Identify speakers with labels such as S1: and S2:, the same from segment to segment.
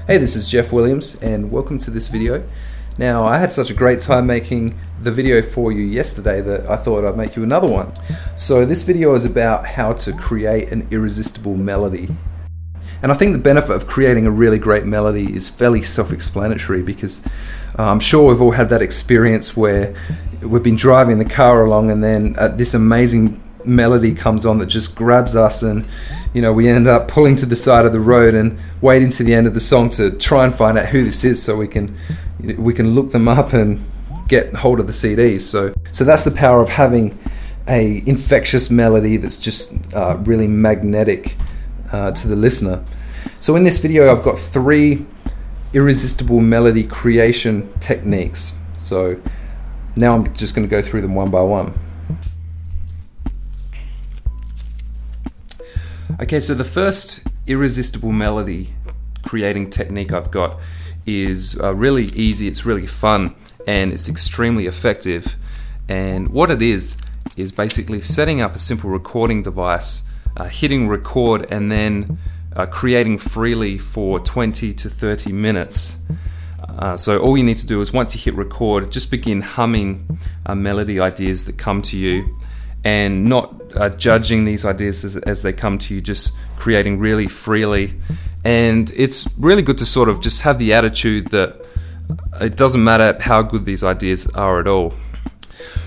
S1: Hey, this is Jeff Williams and welcome to this video. Now, I had such a great time making the video for you yesterday that I thought I'd make you another one. So this video is about how to create an irresistible melody. And I think the benefit of creating a really great melody is fairly self-explanatory because I'm sure we've all had that experience where we've been driving the car along and then this amazing melody comes on that just grabs us, and we end up pulling to the side of the road and waiting to the end of the song to try and find out who this is so we can look them up and get hold of the CDs. So that's the power of having a infectious melody that's just really magnetic to the listener. So in this video I've got 3 irresistible melody creation techniques. So now I'm just going to go through them one by one. Okay, so the first irresistible melody creating technique I've got is really easy, it's really fun, and it's extremely effective. And what it is basically setting up a simple recording device, hitting record, and then creating freely for 20 to 30 minutes. So all you need to do is once you hit record, just begin humming melody ideas that come to you, and not judging these ideas as they come to you, just creating really freely. And it's really good to sort of just have the attitude that it doesn't matter how good these ideas are at all.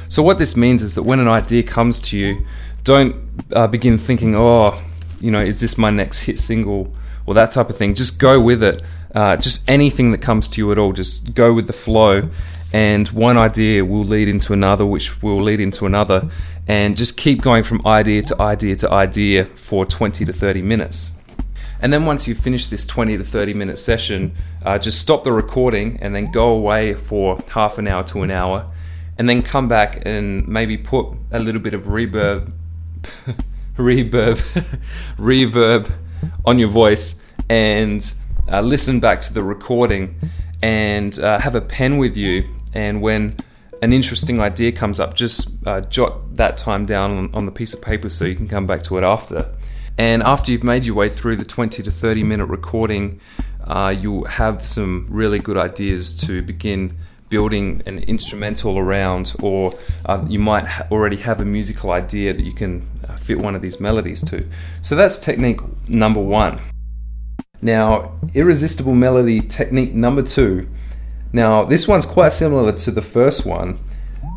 S1: So what this means is that when an idea comes to you, don't begin thinking, is this my next hit single or that type of thing. Just go with it. Just anything that comes to you at all, just go with the flow. And one idea will lead into another, which will lead into another, and just keep going from idea to idea to idea for 20 to 30 minutes. And then once you've finished this 20 to 30 minute session, just stop the recording and then go away for half an hour to an hour, and then come back and maybe put a little bit of reverb on your voice, and listen back to the recording, and have a pen with you. And when an interesting idea comes up, just jot that time down on the piece of paper so you can come back to it after. And after you've made your way through the 20 to 30 minute recording, you'll have some really good ideas to begin building an instrumental around, or you might already have a musical idea that you can fit one of these melodies to. So that's technique number 1. Now, irresistible melody technique number 2. Now, this one's quite similar to the first one.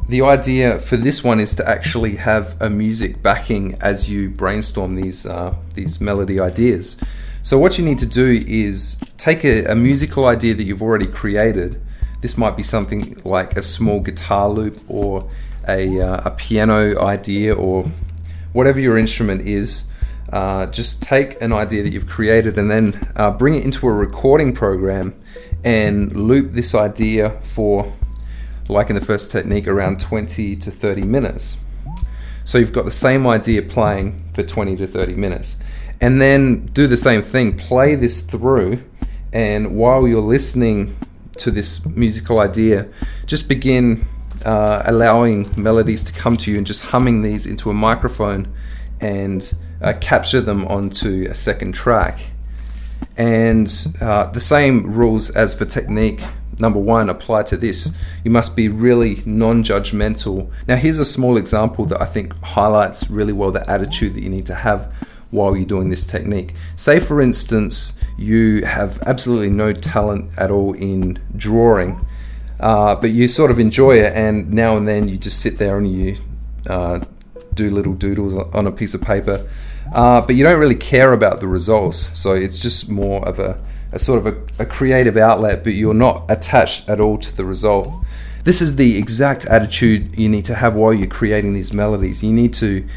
S1: The idea for this one is to actually have a music backing as you brainstorm these melody ideas. So what you need to do is take a musical idea that you've already created. This might be something like a small guitar loop, or a piano idea, or whatever your instrument is. Just take an idea that you've created and then bring it into a recording program and loop this idea for, like in the first technique, around 20 to 30 minutes. So you've got the same idea playing for 20 to 30 minutes. And then do the same thing, play this through, and while you're listening to this musical idea, just begin allowing melodies to come to you and just humming these into a microphone and capture them onto a second track. And the same rules as for technique number 1 apply to this. You must be really non-judgmental. Now here's a small example that I think highlights really well the attitude that you need to have while you're doing this technique. Say for instance you have absolutely no talent at all in drawing, but you sort of enjoy it, and now and then you just sit there and you do little doodles on a piece of paper, but you don't really care about the results. So it's just more of a sort of a creative outlet, but you're not attached at all to the result. This is the exact attitude you need to have while you're creating these melodies. You need to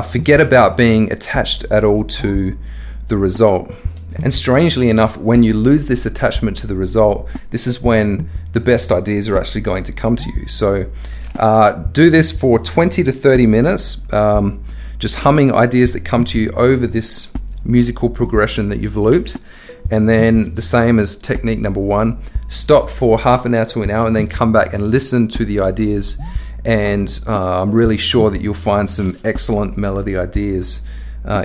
S1: forget about being attached at all to the result. And strangely enough, when you lose this attachment to the result, this is when the best ideas are actually going to come to you. So do this for 20 to 30 minutes, just humming ideas that come to you over this musical progression that you've looped. And then the same as technique number 1, stop for half an hour to an hour and then come back and listen to the ideas. And I'm really sure that you'll find some excellent melody ideas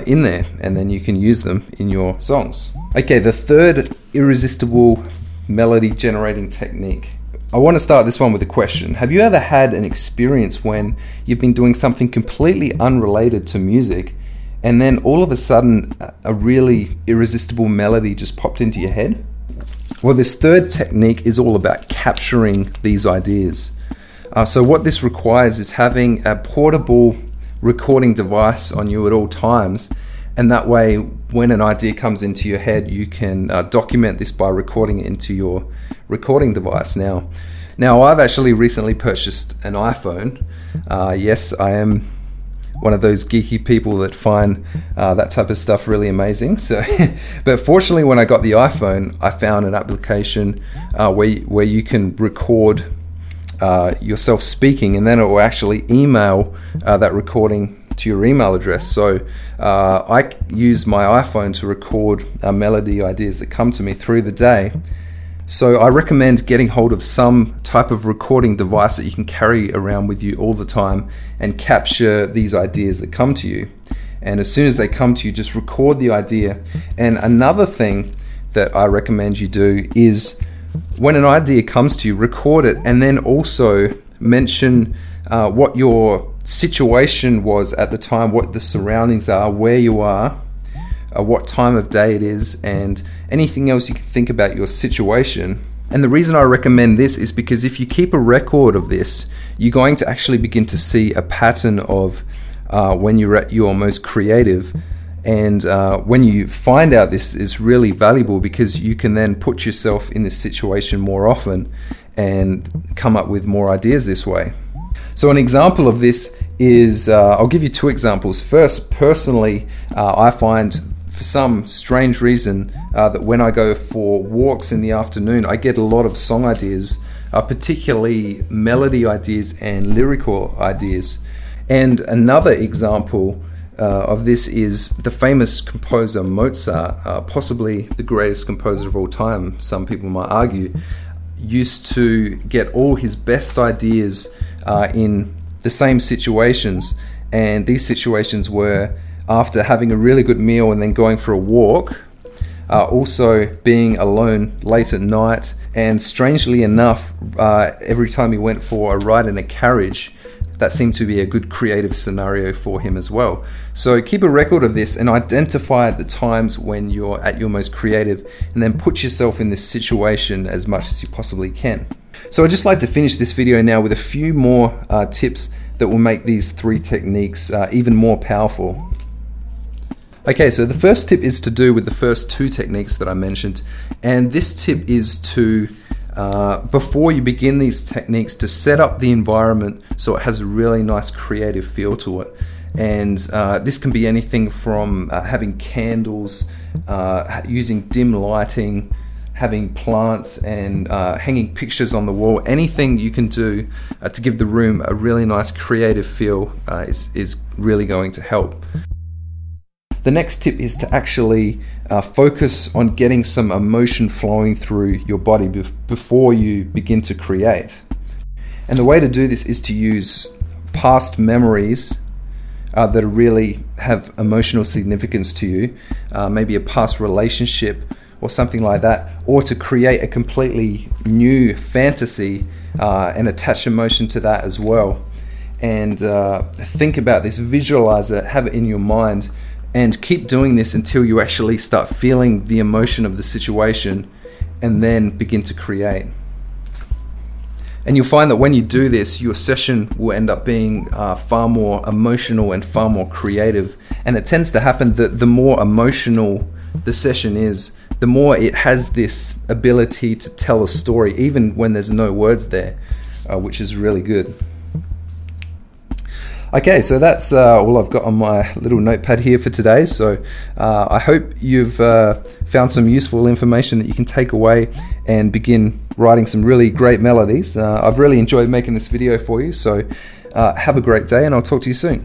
S1: in there, and then you can use them in your songs. Okay, the third irresistible melody generating technique. I want to start this one with a question. Have you ever had an experience when you've been doing something completely unrelated to music, and then all of a sudden a really irresistible melody just popped into your head? Well, this third technique is all about capturing these ideas. So what this requires is having a portable recording device on you at all times, and that way when an idea comes into your head, you can document this by recording it into your recording device. Now I've actually recently purchased an iPhone. Yes, I am one of those geeky people that find that type of stuff really amazing. So, but fortunately, when I got the iPhone, I found an application where you can record yourself speaking, and then it will actually email that recording to your email address. So I use my iPhone to record melody ideas that come to me through the day. So I recommend getting hold of some type of recording device that you can carry around with you all the time and capture these ideas that come to you. And as soon as they come to you, just record the idea. And another thing that I recommend you do is when an idea comes to you, record it, and then also mention what your situation was at the time, what the surroundings are, where you are, what time of day it is, and anything else you can think about your situation. And the reason I recommend this is because if you keep a record of this, you're going to actually begin to see a pattern of when you're at your most creative. And when you find out this is really valuable, because you can then put yourself in this situation more often and come up with more ideas this way. So an example of this is, I'll give you two examples. First, personally, I find for some strange reason that when I go for walks in the afternoon, I get a lot of song ideas, particularly melody ideas and lyrical ideas. And another example of this is the famous composer Mozart, possibly the greatest composer of all time, some people might argue, used to get all his best ideas in the same situations. And these situations were after having a really good meal and then going for a walk, also being alone late at night, and strangely enough, every time he went for a ride in a carriage, that seemed to be a good creative scenario for him as well. So keep a record of this and identify the times when you're at your most creative, and then put yourself in this situation as much as you possibly can. So I'd just like to finish this video now with a few more tips that will make these three techniques even more powerful. Okay, so the first tip is to do with the first two techniques that I mentioned, and this tip is to before you begin these techniques, to set up the environment so it has a really nice creative feel to it. And this can be anything from having candles, using dim lighting, having plants, and hanging pictures on the wall. Anything you can do to give the room a really nice creative feel is really going to help. The next tip is to actually focus on getting some emotion flowing through your body before you begin to create. And the way to do this is to use past memories that really have emotional significance to you, maybe a past relationship or something like that, or to create a completely new fantasy and attach emotion to that as well. And think about this, visualize it, have it in your mind, and keep doing this until you actually start feeling the emotion of the situation, and then begin to create. And you'll find that when you do this, your session will end up being far more emotional and far more creative. And it tends to happen that the more emotional the session is, the more it has this ability to tell a story, even when there's no words there, which is really good. Okay, so that's all I've got on my little notepad here for today. So I hope you've found some useful information that you can take away and begin writing some really great melodies. I've really enjoyed making this video for you, so have a great day, and I'll talk to you soon.